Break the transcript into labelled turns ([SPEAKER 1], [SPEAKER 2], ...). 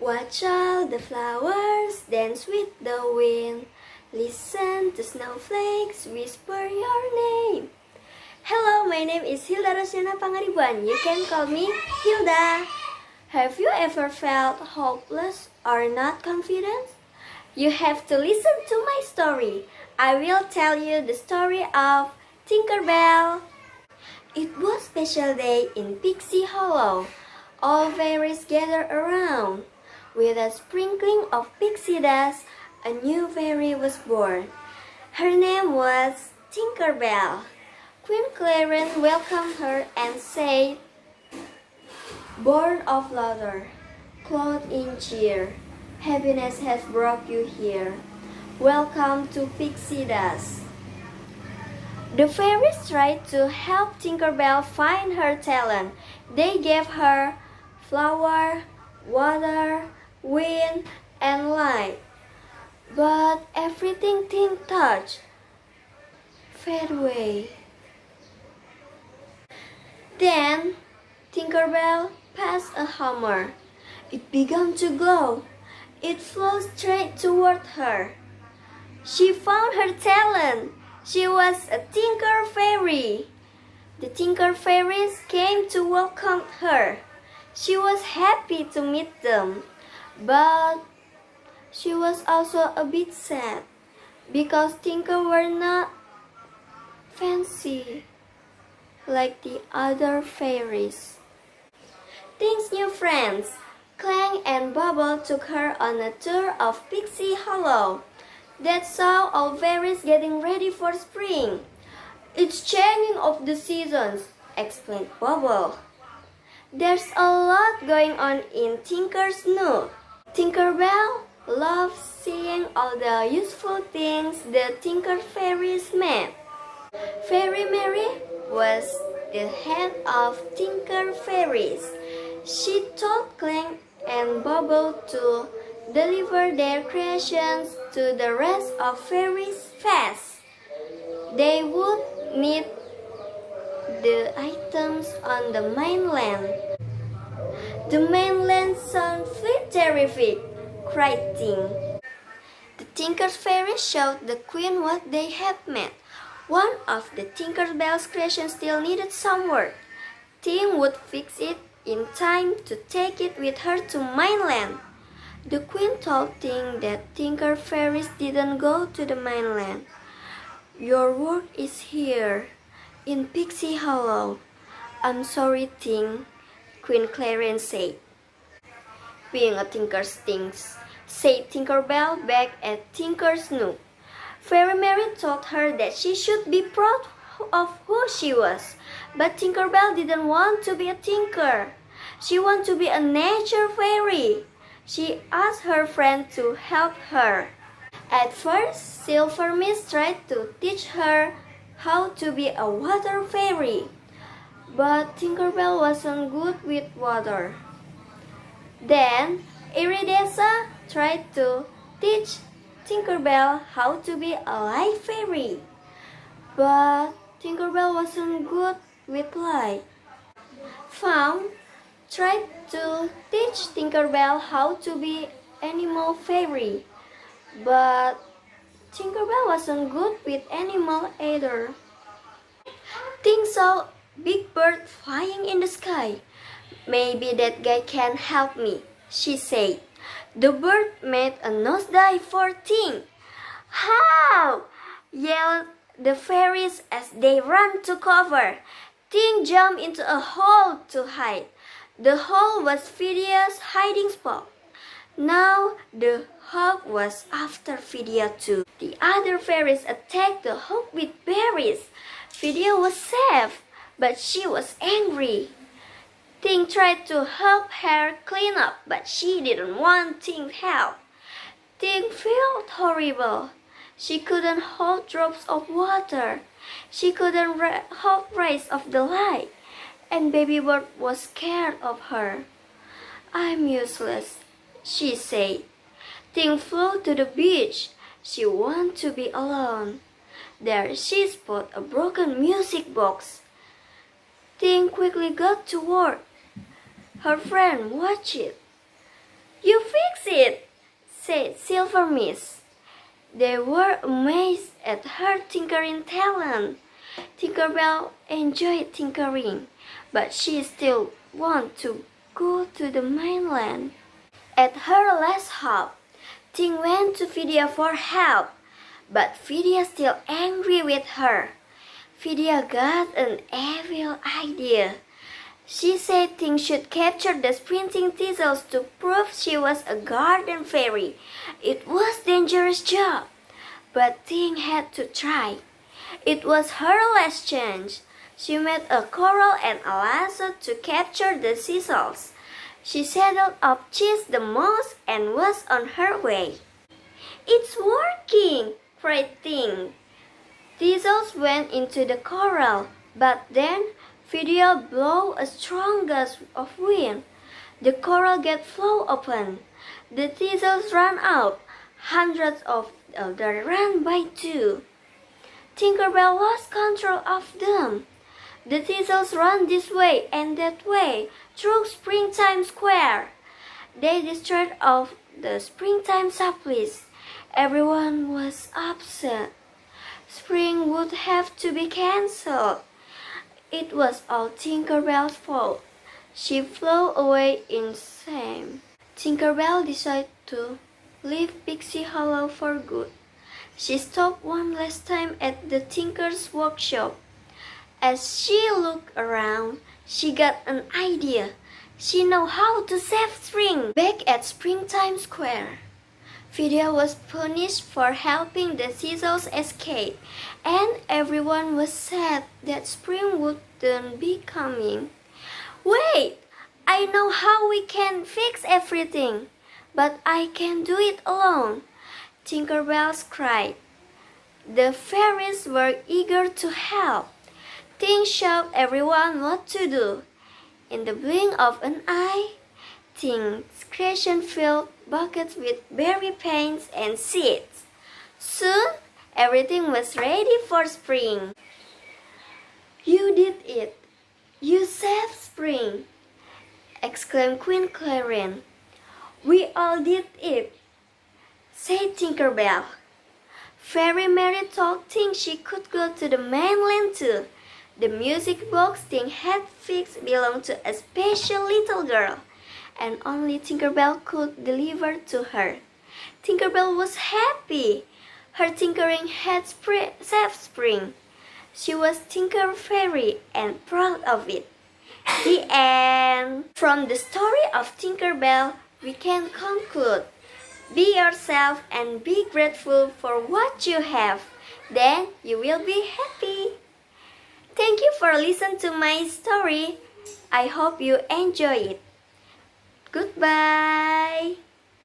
[SPEAKER 1] Watch all the flowers dance with the wind. Listen to snowflakes whisper your name. Hello, my name is Hillda Rosiana P. You can call me Hillda. Have you ever felt hopeless or not confident? You have to listen to my story. I will tell you the story of Tinkerbell. It was a special day in Pixie Hollow. All fairies gathered around. With a sprinkling of pixie dust, a new fairy was born. Her name was Tinkerbell. Queen Clarence welcomed her and said, "Born of laughter, clothed in cheer, happiness has brought you here. Welcome to Pixie Dust." The fairies tried to help Tinkerbell find her talent. They gave her flower, water, wind, and light. But everything Tink touched faded away. Then Tinkerbell passed a hammer. It began to glow. It flew straight toward her. She found her talent. She was a Tinker Fairy. The Tinker Fairies came to welcome her. She was happy to meet them, but she was also a bit sad because Tinker were not fancy like the other fairies. Tink's new friends, Clang and Bubble, took her on a tour of Pixie Hollow. That saw all fairies getting ready for spring. "It's changing of the seasons," explained Bubble. "There's a lot going on in Tinker's nook." Tinkerbell loved seeing all the useful things the Tinker Fairies made. Fairy Mary was the head of Tinker Fairies. She told Clang and Bubble to deliver their creations to the rest of fairies fast. They would need the items on the mainland. "The mainland sounds terrific," cried Tink. The Tinker Fairies showed the Queen what they had made. One of the Tinkerbell's creations still needed some work. Tink would fix it in time to take it with her to mainland. The Queen told Tink that Tinker Fairies didn't go to the mainland. "Your work is here, in Pixie Hollow." "I'm sorry, Tink," Queen Clarence said. "Being a tinker stinks," said Tinkerbell back at Tinker's nook. Fairy Mary told her that she should be proud of who she was, but Tinkerbell didn't want to be a tinker. She wanted to be a nature fairy. She asked her friend to help her. At first, Silver Mist tried to teach her how to be a water fairy, but Tinkerbell wasn't good with water. Then, Iridescent tried to teach Tinkerbell how to be a light fairy, but Tinkerbell wasn't good with light. Fawn tried to teach Tinkerbell how to be animal fairy, but Tinkerbell wasn't good with animal either. Tink saw big bird flying in the sky. "Maybe that guy can help me," she said. The bird made a nosedive for Tink. "How!" yelled the fairies as they ran to cover. Tink jumped into a hole to hide. The hole was Phidia's hiding spot. Now the hawk was after Phidia too. The other fairies attacked the hawk with berries. Phidia was safe, but she was angry. Tink tried to help her clean up, but she didn't want Tink's help. Tink felt horrible. She couldn't hold drops of water. She couldn't hold rays of the light. And Baby Bird was scared of her. "I'm useless," she said. Tink flew to the beach. She wanted to be alone. There she spotted a broken music box. Tink quickly got to work. Her friend watched it. "You fix it," said Silver Miss. They were amazed at her tinkering talent. Tinkerbell enjoyed tinkering, but she still wanted to go to the mainland. At her last hop, Tink went to Vidya for help, but Vidya still angry with her. Vidya got an evil idea. She said Tink should capture the sprinting thistles to prove she was a garden fairy. It was a dangerous job, but Tink had to try. It was her last chance. She made a coral and a lasso to capture the thistles. She saddled up Cheese the mouse and was on her way. "It's working!" cried Tink. Thistles went into the coral, but then Vidya blew a strong gust of wind. The coral gate flew open. The thistles ran out. Hundreds of them ran by too. Tinkerbell lost control of them. The thistles ran this way and that way through Springtime Square. They destroyed all the springtime supplies. Everyone was upset. Spring would have to be cancelled. It was all Tinkerbell's fault. She flew away in shame. Tinkerbell decided to leave Pixie Hollow for good. She stopped one last time at the Tinker's workshop. As she looked around, she got an idea. She knew how to save Spring. Back at Springtime Square, Vidya was punished for helping the thistles escape, and everyone was sad that Spring wouldn't be coming. "Wait! I know how we can fix everything, but I can't do it alone," Tinkerbell cried. The fairies were eager to help. Tink showed everyone what to do. In the blink of an eye, Tink's creation filled buckets with berry paints and seeds. Soon, everything was ready for Spring. "You did it! You saved Spring!" exclaimed Queen Clarion. "We all did it," said Tinkerbell. Fairy Mary told Tink she could go to the mainland too. The music box Tink had fixed belonged to a special little girl, and only Tinkerbell could deliver to her. Tinkerbell was happy. Her tinkering had saved Spring. She was Tinker Fairy and proud of it. The end. From the story of Tinkerbell, we can conclude: be yourself and be grateful for what you have. Then you will be happy. Thank you for listening to my story. I hope you enjoy it. Goodbye.